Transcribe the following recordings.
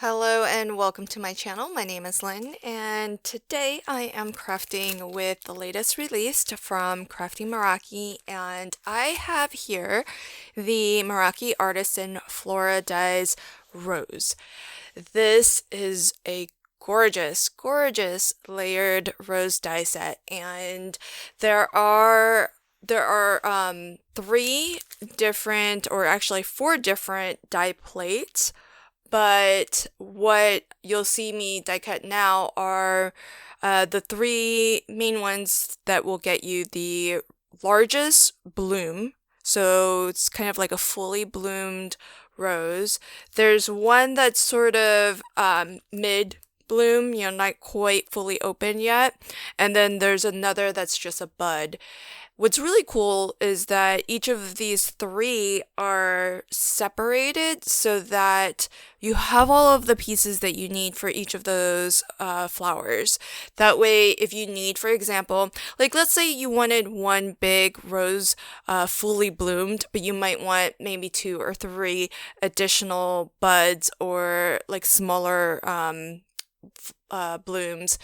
Hello and welcome to my channel. My name is Lynn and today I am crafting with the latest release from Crafty Meraki, and I have here the Meraki Artisan Flora Dies Rose. This is a gorgeous layered rose die set, and there are three different, or actually four different die plates. But what you'll see me die cut now are the three main ones that will get you the largest bloom. So it's kind of like a fully bloomed rose. There's one that's sort of mid bloom, not quite fully open yet. And then there's another that's just a bud. What's really cool is that each of these three are separated so that you have all of the pieces that you need for each of those flowers. That way, if you need, for example, like let's say you wanted one big rose fully bloomed, but you might want maybe two or three additional buds or like smaller blooms.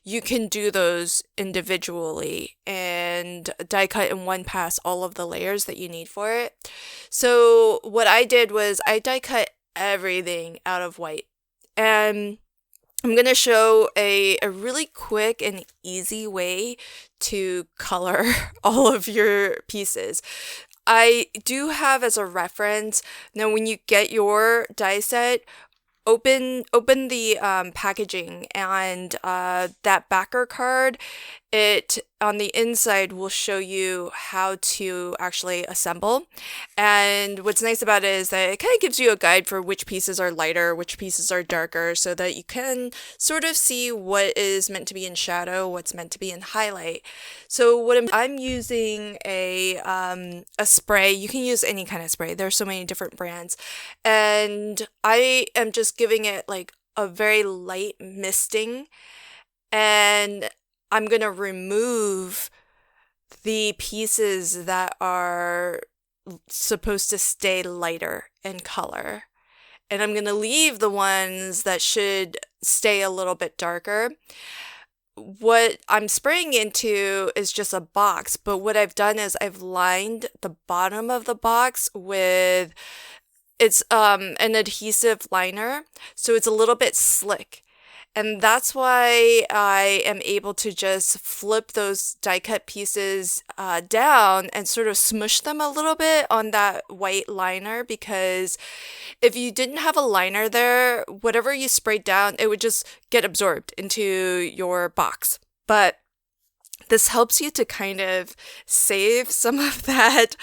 You can do those individually and die cut in one pass all of the layers that you need for it. So what I did was I die cut everything out of white, and I'm going to show a really quick and easy way to color all of your pieces. I do have as a reference, now when you get your die set, open the packaging, and that backer card, it on the inside will show you how to actually assemble. And what's nice about it is that it kind of gives you a guide for which pieces are lighter, which pieces are darker, so that you can sort of see what is meant to be in shadow, what's meant to be in highlight. So what I'm using a spray. You can use any kind of spray. There's so many different brands, and I am just giving it like a very light misting, and I'm going to remove the pieces that are supposed to stay lighter in color. And I'm going to leave the ones that should stay a little bit darker. What I'm spraying into is just a box, but what I've done is I've lined the bottom of the box with, it's an adhesive liner, so it's a little bit slick. And that's why I am able to just flip those die cut pieces down and sort of smush them a little bit on that white liner, because if you didn't have a liner there, whatever you sprayed down, it would just get absorbed into your box. But this helps you to kind of save some of that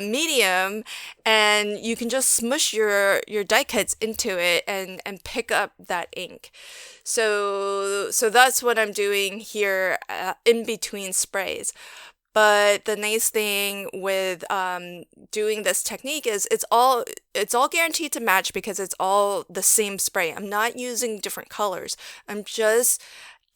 medium, and you can just smush your die cuts into it and pick up that ink. So that's what I'm doing here in between sprays. But the nice thing with doing this technique is it's all guaranteed to match, because it's all the same spray. I'm not using different colors.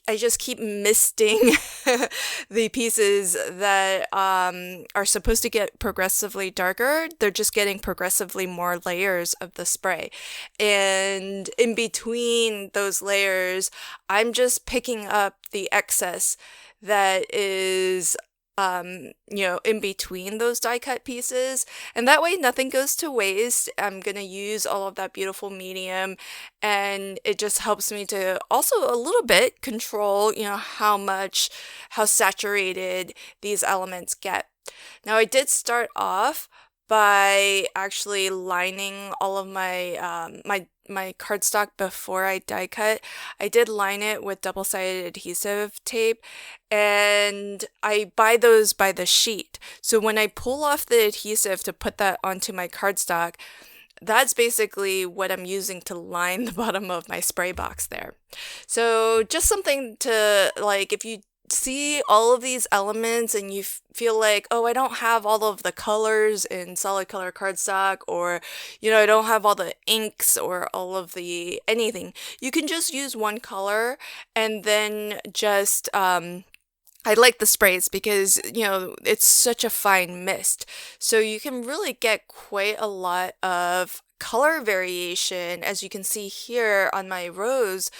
I just keep misting the pieces that are supposed to get progressively darker. They're just getting progressively more layers of the spray. And in between those layers, I'm just picking up the excess that is in between those die cut pieces, and that way nothing goes to waste. I'm gonna use all of that beautiful medium, and it just helps me to also a little bit control, how saturated these elements get. Now, I did start off by actually lining all of my my cardstock before I die cut. I did line it with double-sided adhesive tape, and I buy those by the sheet. So when I pull off the adhesive to put that onto my cardstock, that's basically what I'm using to line the bottom of my spray box there. So just something to, like, if you see all of these elements and you feel like, oh, I don't have all of the colors in solid color cardstock, or I don't have all the inks or all of the anything, you can just use one color and then just I like the sprays because, it's such a fine mist. So you can really get quite a lot of color variation, as you can see here on my rose,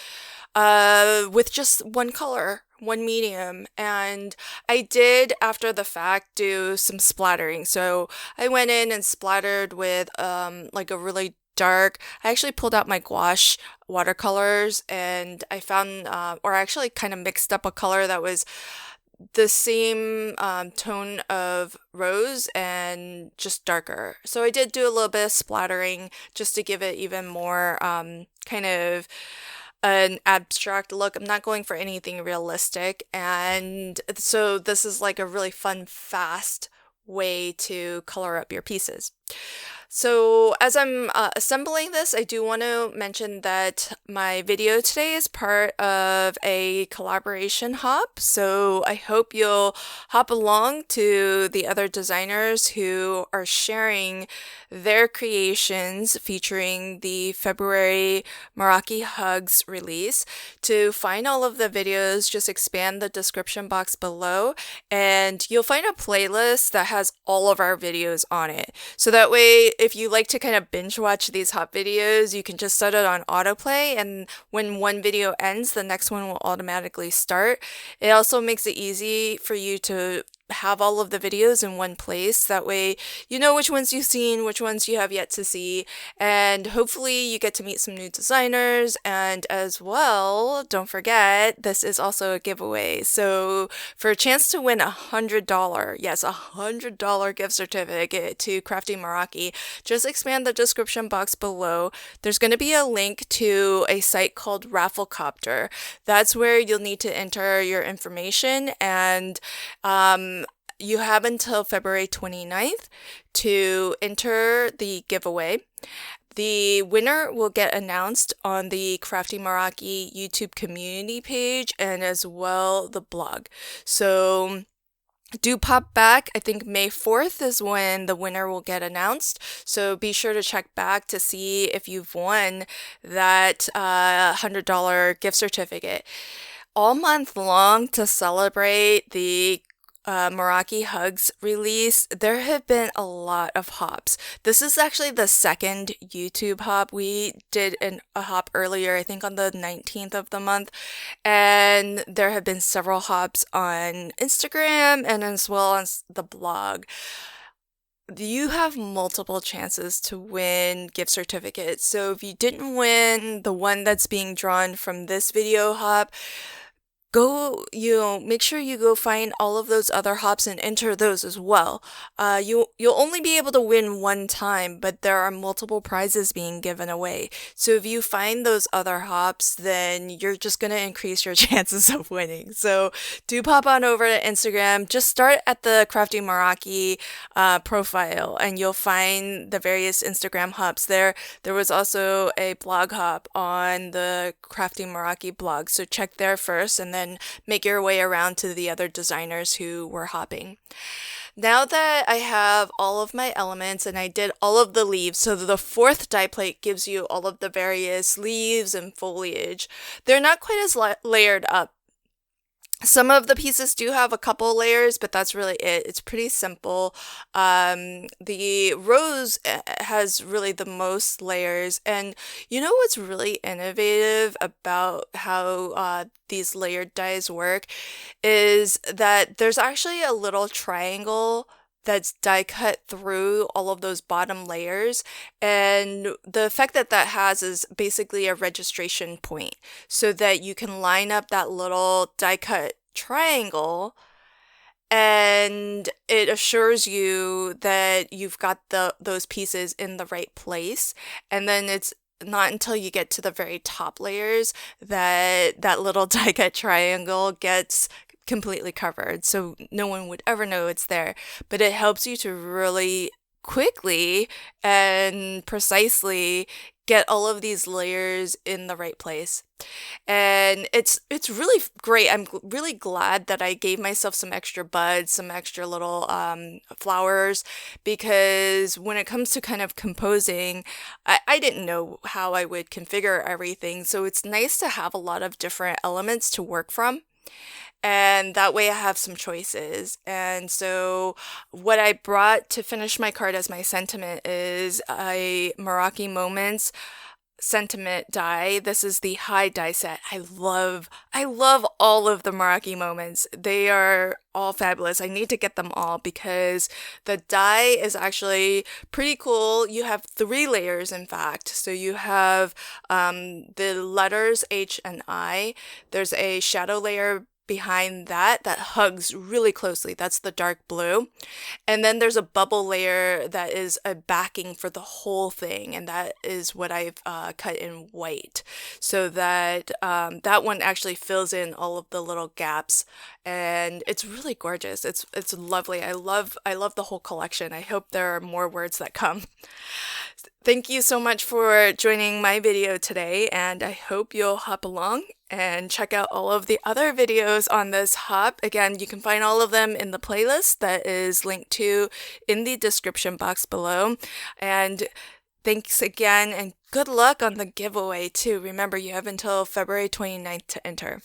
with just one color, one medium. And I did, after the fact, do some splattering. So I went in and splattered with like a really dark. I actually pulled out my gouache watercolors, and I found, or I actually kind of mixed up a color that was the same tone of rose and just darker. So I did do a little bit of splattering just to give it even more kind of an abstract look. I'm not going for anything realistic. And so this is like a really fun, fast way to color up your pieces. So as I'm assembling this, I do want to mention that my video today is part of a collaboration hop. So I hope you'll hop along to the other designers who are sharing their creations featuring the February Meraki Hugs release. To find all of the videos, just expand the description box below, and you'll find a playlist that has all of our videos on it. So that way, if you like to kind of binge watch these hop videos, you can just set it on autoplay, and when one video ends, the next one will automatically start. It also makes it easy for you to have all of the videos in one place. That way you know which ones you've seen, which ones you have yet to see, and hopefully you get to meet some new designers. And as well, don't forget, this is also a giveaway. So for a chance to win $100, yes, $100 gift certificate to Crafty Meraki, just expand the description box below. There's going to be a link to a site called Rafflecopter. That's where you'll need to enter your information, and you have until February 29th to enter the giveaway. The winner will get announced on the Crafty Meraki YouTube community page and as well the blog. So do pop back. I think May 4th is when the winner will get announced. So be sure to check back to see if you've won that $100 gift certificate. All month long, to celebrate the Meraki Hugs release, there have been a lot of hops. This is actually the second YouTube hop. We did a hop earlier, I think on the 19th of the month, and there have been several hops on Instagram and as well as the blog. You have multiple chances to win gift certificates. So if you didn't win the one that's being drawn from this video hop, go, make sure you go find all of those other hops and enter those as well. You'll only be able to win one time, but there are multiple prizes being given away. So if you find those other hops, then you're just going to increase your chances of winning. So do pop on over to Instagram. Just start at the Crafty Meraki profile, and you'll find the various Instagram hops there. There was also a blog hop on the Crafty Meraki blog, so check there first, and then make your way around to the other designers who were hopping. Now that I have all of my elements and I did all of the leaves, so the fourth die plate gives you all of the various leaves and foliage. They're not quite as layered up. Some of the pieces do have a couple layers, but that's really it. It's pretty simple. The rose has really the most layers. And you know what's really innovative about how these layered dies work is that there's actually a little triangle that's die cut through all of those bottom layers, and the effect that that has is basically a registration point, so that you can line up that little die cut triangle, and it assures you that you've got those pieces in the right place. And then it's not until you get to the very top layers that that little die cut triangle gets completely covered, so no one would ever know it's there. But it helps you to really quickly and precisely get all of these layers in the right place. And it's really great. I'm really glad that I gave myself some extra buds, some extra little flowers, because when it comes to kind of composing, I didn't know how I would configure everything. So it's nice to have a lot of different elements to work from. and that way I have some choices. And so what I brought to finish my card as my sentiment is a Meraki Moments sentiment die. This is the high die set. I love all of the Meraki Moments. They are all fabulous. I need to get them all because the die is actually pretty cool. You have 3 layers, in fact. So you have the letters H and I. There's a shadow layer behind that hugs really closely. That's the dark blue. And then there's a bubble layer that is a backing for the whole thing, and that is what I've cut in white, so that that one actually fills in all of the little gaps, and it's really gorgeous. It's lovely. I love the whole collection. I hope there are more words that come. Thank you so much for joining my video today, and I hope you'll hop along and check out all of the other videos on this hop. Again, you can find all of them in the playlist that is linked to in the description box below. And thanks again, and good luck on the giveaway too. Remember, you have until February 29th to enter.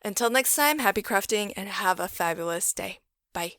Until next time, happy crafting and have a fabulous day. Bye.